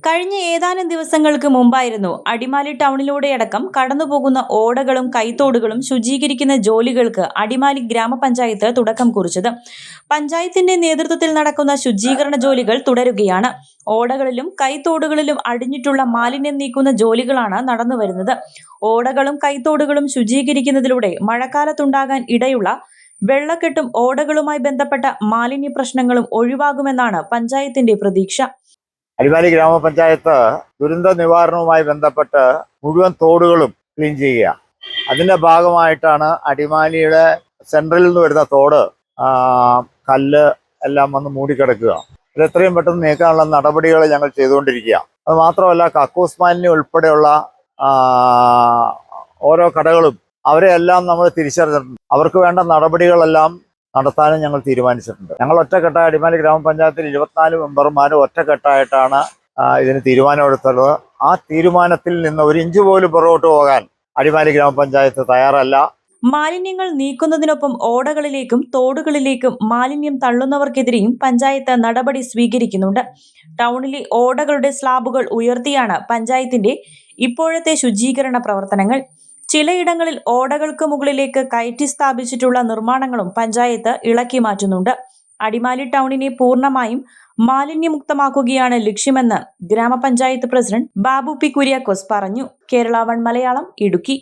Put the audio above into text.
കഴിഞ്ഞ ഏതാനും ദിവസങ്ങൾക്ക് മുമ്പായിരുന്നു അടിമാലി ടൗണിലൂടെയടക്കം കടന്നുപോകുന്ന ഓടകളും കൈത്തോടുകളും ശുചീകരിക്കുന്ന ജോലികൾക്ക് അടിമാലി ഗ്രാമപഞ്ചായത്ത് തുടക്കം കുറിച്ചത്. പഞ്ചായത്തിന്റെ നേതൃത്വത്തിൽ നടക്കുന്ന ശുചീകരണ ജോലികൾ തുടരുകയാണ്. ഓടകളിലും കൈത്തോടുകളിലും അടിഞ്ഞിട്ടുള്ള മാലിന്യം നീക്കുന്ന ജോലികളാണ് നടന്നുവരുന്നത്. ഓടകളും കൈത്തോടുകളും ശുചീകരിക്കുന്നതിലൂടെ മഴക്കാലത്തുണ്ടാകാൻ ഇടയുള്ള വെള്ളക്കെട്ടും ഓടകളുമായി ബന്ധപ്പെട്ട മാലിന്യ പ്രശ്നങ്ങളും ഒഴിവാകുമെന്നാണ് പഞ്ചായത്തിന്റെ പ്രതീക്ഷ. അടിമാലി ഗ്രാമപഞ്ചായത്ത് ദുരന്ത നിവാരണവുമായി ബന്ധപ്പെട്ട് മുഴുവൻ തോടുകളും ക്ലീൻ ചെയ്യുക. അതിൻ്റെ ഭാഗമായിട്ടാണ് അടിമാലിയുടെ സെൻട്രലിൽ നിന്ന് വരുന്ന തോട് കല്ല് എല്ലാം വന്ന് മൂടിക്കിടക്കുക. ഇത് എത്രയും പെട്ടെന്ന് നീക്കാനുള്ള നടപടികൾ ഞങ്ങൾ ചെയ്തുകൊണ്ടിരിക്കുക. അത് മാത്രമല്ല, കക്കൂസ് മാലിന്യം ഉൾപ്പെടെയുള്ള ഓരോ കടകളും അവരെല്ലാം നമ്മൾ തിരിച്ചറിഞ്ഞിട്ടുണ്ട്. അവർക്ക് വേണ്ട നടപടികളെല്ലാം നടത്താനും ഞങ്ങൾ തീരുമാനിച്ചിട്ടുണ്ട്. ഞങ്ങൾ ഒറ്റക്കെട്ടായി അടിമാലി ഗ്രാമപഞ്ചായത്തിൽ 24 മെമ്പർമാരും ഒറ്റക്കെട്ടായിട്ടാണ് ഇതിന് തീരുമാനമെടുത്തുള്ളത്. ആ തീരുമാനത്തിൽ നിന്ന് ഒരു ഇഞ്ച് പോലും പുറകോട്ട് പോകാൻ അടിമാലി ഗ്രാമപഞ്ചായത്ത് തയ്യാറല്ല. മാലിന്യങ്ങൾ നീക്കുന്നതിനൊപ്പം ഓടകളിലേക്കും തോടുകളിലേക്കും മാലിന്യം തള്ളുന്നവർക്കെതിരെയും പഞ്ചായത്ത് നടപടി സ്വീകരിക്കുന്നുണ്ട്. ടൗണിലെ ഓടകളുടെ സ്ലാബുകൾ ഉയർത്തിയാണ് പഞ്ചായത്തിന്റെ ഇപ്പോഴത്തെ ശുചീകരണ പ്രവർത്തനങ്ങൾ. ചിലയിടങ്ങളിൽ ഓടകൾക്ക് മുകളിലേക്ക് കയറ്റി സ്ഥാപിച്ചിട്ടുള്ള നിർമ്മാണങ്ങളും പഞ്ചായത്ത് ഇളക്കി മാറ്റുന്നുണ്ട്. അടിമാലി ടൗണിനെ പൂർണ്ണമായും മാലിന്യമുക്തമാക്കുകയാണ് ലക്ഷ്യമെന്ന് ഗ്രാമപഞ്ചായത്ത് പ്രസിഡന്റ് ബാബു പി കുര്യാക്കോസ് പറഞ്ഞു. കേരള 1 മലയാളം, ഇടുക്കി.